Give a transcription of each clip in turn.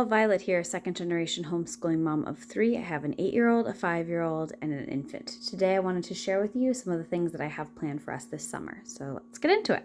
all, Violet here, second generation homeschooling mom of 3. I have an 8-year-old, a 5-year-old, and an infant. Today I wanted to share with you some of the things that I have planned for us this summer. So let's get into it.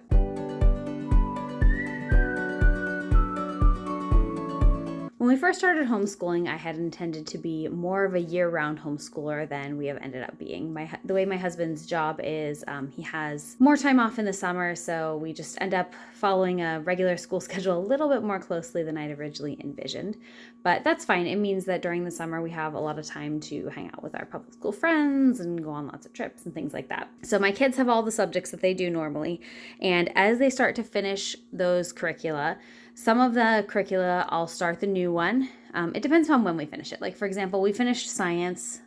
When we first started homeschooling, I had intended to be more of a year-round homeschooler than we have ended up being. The way my husband's job is, he has more time off in the summer, so we just end up following a regular school schedule a little bit more closely than I'd originally envisioned. But that's fine. It means that during the summer we have a lot of time to hang out with our public school friends and go on lots of trips and things like that. So my kids have all the subjects that they do normally, and as they start to finish those curricula, some of the curricula, I'll start the new one. It depends on when we finish it. Like, for example, we finished science,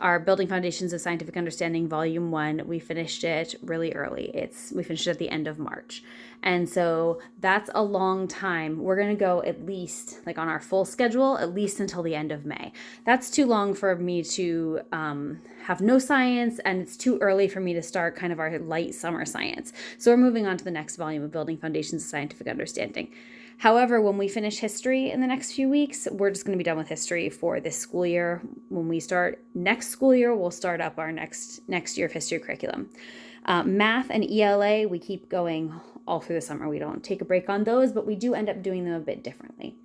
our Building Foundations of Scientific Understanding, Volume 1. We finished it really early. We finished it at the end of March. And so that's a long time. We're going to go at least, like on our full schedule, at least until the end of May. That's too long for me to have no science, and it's too early for me to start kind of our light summer science. So we're moving on to the next volume of Building Foundations of Scientific Understanding. However, when we finish history in the next few weeks, we're just going to be done with history for this school year. When we start next school year, we'll start up our next year of history curriculum. Math and ELA, we keep going all through the summer. We don't take a break on those, but we do end up doing them a bit differently.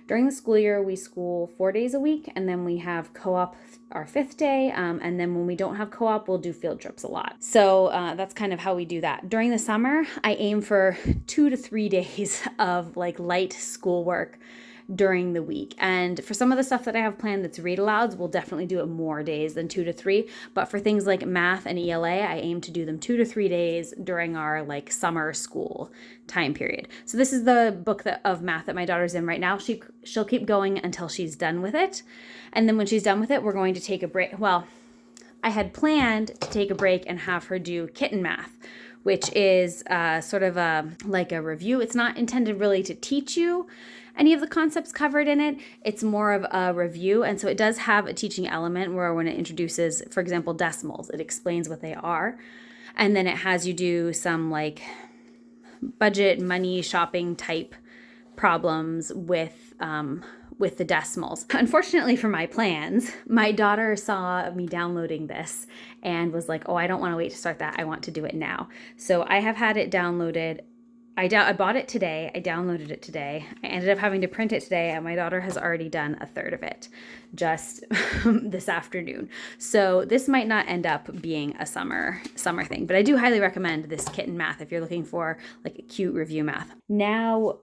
During the school year, we school 4 days a week, and then we have co-op our 5th day, and then when we don't have co-op, we'll do field trips a lot. So that's kind of how we do that. During the summer, I aim for 2 to 3 days of like light schoolwork during the week. And for some of the stuff that I have planned that's read alouds, we'll definitely do it more days than 2 to 3. But for things like math and ELA, I aim to do them 2 to 3 days during our like summer school time period. So this is the book of math that my daughter's in right now. She'll keep going until she's done with it. And then when she's done with it, we're going to take a break. Well, I had planned to take a break and have her do kitten math, which is sort of like a review. It's not intended really to teach you any of the concepts covered in it. It's more of a review. And so it does have a teaching element where when it introduces, for example, decimals, it explains what they are. And then it has you do some like budget, money, shopping type problems with the decimals. Unfortunately for my plans, my daughter saw me downloading this and was like, oh, I don't want to wait to start that. I want to do it now. So I have had it downloaded. I bought it today. I downloaded it today. I ended up having to print it today, and my daughter has already done a third of it just this afternoon. So this might not end up being a summer thing, but I do highly recommend this kitten math if you're looking for like a cute review math. Now,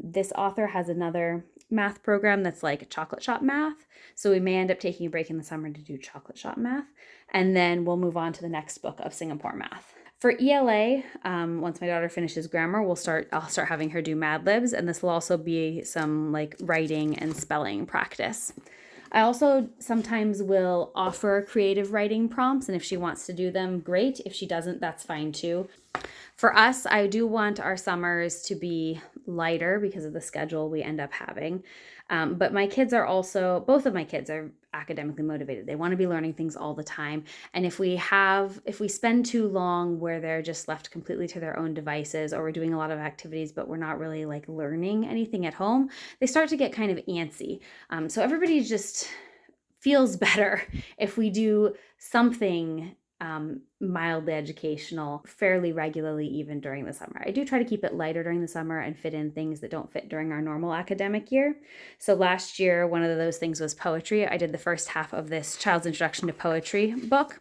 this author has another math program that's like chocolate shop math. So we may end up taking a break in the summer to do chocolate shop math, and then we'll move on to the next book of Singapore math. For ELA, once my daughter finishes grammar, I'll start having her do Mad Libs, and this will also be some like writing and spelling practice. I also sometimes will offer creative writing prompts, and if she wants to do them, great. If she doesn't, that's fine too. For us, I do want our summers to be lighter because of the schedule we end up having. But my kids are also, both of my kids are academically motivated. They want to be learning things all the time. And if we spend too long where they're just left completely to their own devices, or we're doing a lot of activities, but we're not really like learning anything at home, they start to get kind of antsy. So everybody just feels better if we do something mildly educational fairly regularly, even during the summer. I do try to keep it lighter during the summer and fit in things that don't fit during our normal academic year. So last year, one of those things was poetry. I did the first half of this Child's Introduction to Poetry book.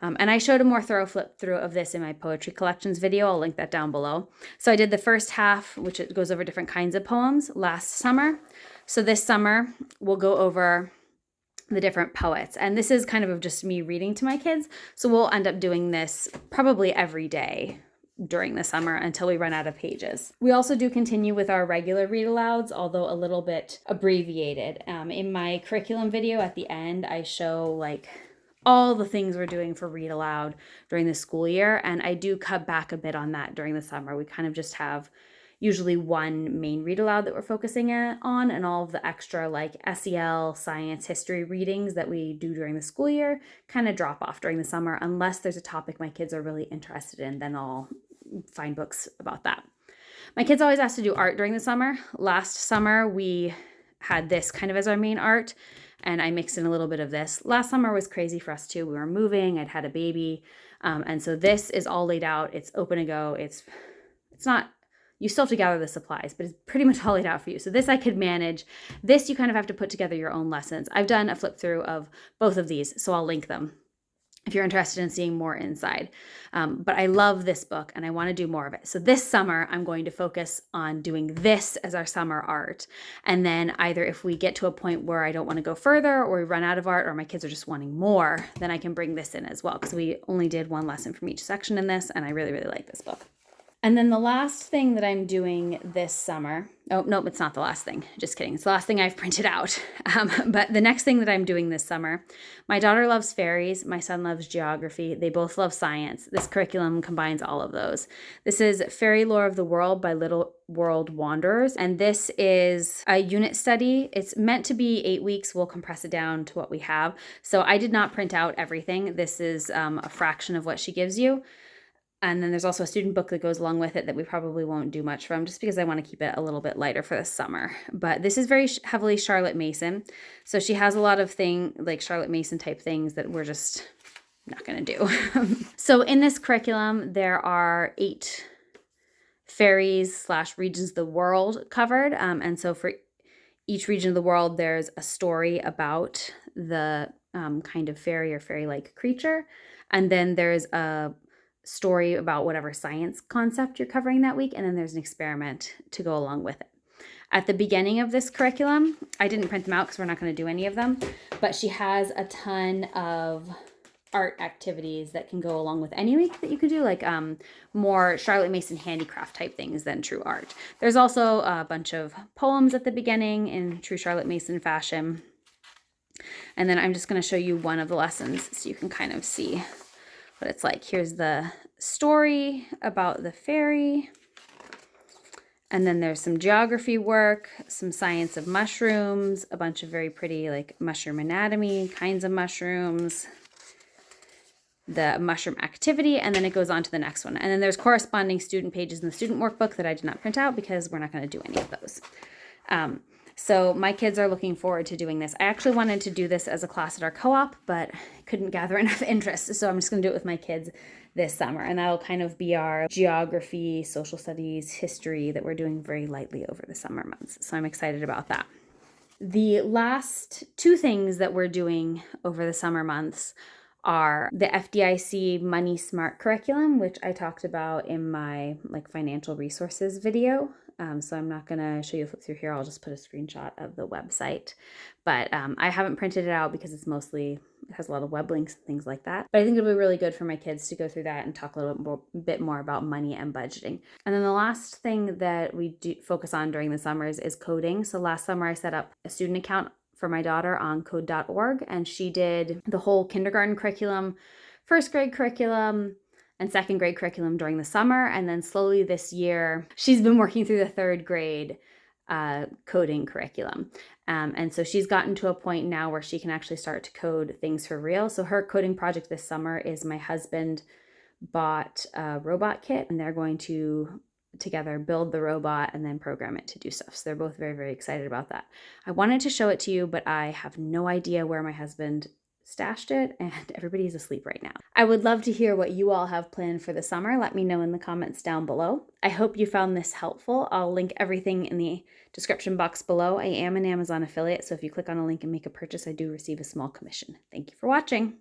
And I showed a more thorough flip through of this in my poetry collections video. I'll link that down below. So I did the first half, which it goes over different kinds of poems, last summer. So this summer, we'll go over the different poets. And this is kind of just me reading to my kids. So we'll end up doing this probably every day during the summer until we run out of pages. We also do continue with our regular read alouds, although a little bit abbreviated. In my curriculum video at the end, I show like all the things we're doing for read aloud during the school year. And I do cut back a bit on that during the summer. We kind of just have usually one main read aloud that we're focusing on, and all of the extra like SEL, science, history readings that we do during the school year kind of drop off during the summer, unless there's a topic my kids are really interested in, then I'll find books about that. My kids always ask to do art during the summer. Last summer, we had this kind of as our main art, and I mixed in a little bit of this. Last summer was crazy for us too. We were moving, I'd had a baby, and so this is all laid out. It's open to go. It's not, you still have to gather the supplies, but it's pretty much all laid out for you. So this I could manage. This you kind of have to put together your own lessons. I've done a flip through of both of these, so I'll link them if you're interested in seeing more inside. But I love this book and I want to do more of it. So this summer, I'm going to focus on doing this as our summer art. And then either if we get to a point where I don't want to go further or we run out of art or my kids are just wanting more, then I can bring this in as well, because we only did one lesson from each section in this, and I really, really like this book. And then the last thing that I'm doing this summer, oh, nope, it's not the last thing. Just kidding. It's the last thing I've printed out. But the next thing that I'm doing this summer, my daughter loves fairies. My son loves geography. They both love science. This curriculum combines all of those. This is Fairy Lore of the World by Little World Wanderers. And this is a unit study. It's meant to be 8 weeks. We'll compress it down to what we have. So I did not print out everything. This is a fraction of what she gives you. And then there's also a student book that goes along with it that we probably won't do much from, just because I want to keep it a little bit lighter for the summer. But this is very heavily Charlotte Mason. So she has a lot of like Charlotte Mason type things that we're just not going to do. So in this curriculum, there are 8 fairies / regions of the world covered. And so for each region of the world, there's a story about the kind of fairy or fairy-like creature. And then there's a story about whatever science concept you're covering that week, and then there's an experiment to go along with it. At the beginning of this curriculum, I didn't print them out because we're not going to do any of them, but she has a ton of art activities that can go along with any week that you could do, like more Charlotte Mason handicraft type things than true art. There's also a bunch of poems at the beginning in true Charlotte Mason fashion. And then I'm just going to show you one of the lessons so you can kind of see what it's like. Here's the story about the fairy. And then there's some geography work, some science of mushrooms, a bunch of very pretty like mushroom anatomy, kinds of mushrooms, the mushroom activity, and then it goes on to the next one. And then there's corresponding student pages in the student workbook that I did not print out because we're not going to do any of those. So my kids are looking forward to doing this. I actually wanted to do this as a class at our co-op, but couldn't gather enough interest. So I'm just going to do it with my kids this summer. And that'll kind of be our geography, social studies, history that we're doing very lightly over the summer months. So I'm excited about that. The last 2 things that we're doing over the summer months are the FDIC Money Smart curriculum, which I talked about in my financial resources video. So I'm not going to show you a flip through here. I'll just put a screenshot of the website. But I haven't printed it out because it has a lot of web links and things like that. But I think it'll be really good for my kids to go through that and talk a little bit more about money and budgeting. And then the last thing that we do focus on during the summers is coding. So last summer I set up a student account for my daughter on code.org, and she did the whole kindergarten curriculum, first grade curriculum, and second grade curriculum during the summer. And then slowly this year, she's been working through the third grade coding curriculum. And so she's gotten to a point now where she can actually start to code things for real. So her coding project this summer is my husband bought a robot kit, and they're going to together build the robot and then program it to do stuff. So they're both very, very excited about that. I wanted to show it to you, but I have no idea where my husband stashed it, and everybody's asleep right now. I would love to hear what you all have planned for the summer. Let me know in the comments down below. I hope you found this helpful. I'll link everything in the description box below. I am an Amazon affiliate, so if you click on a link and make a purchase, I do receive a small commission. Thank you for watching.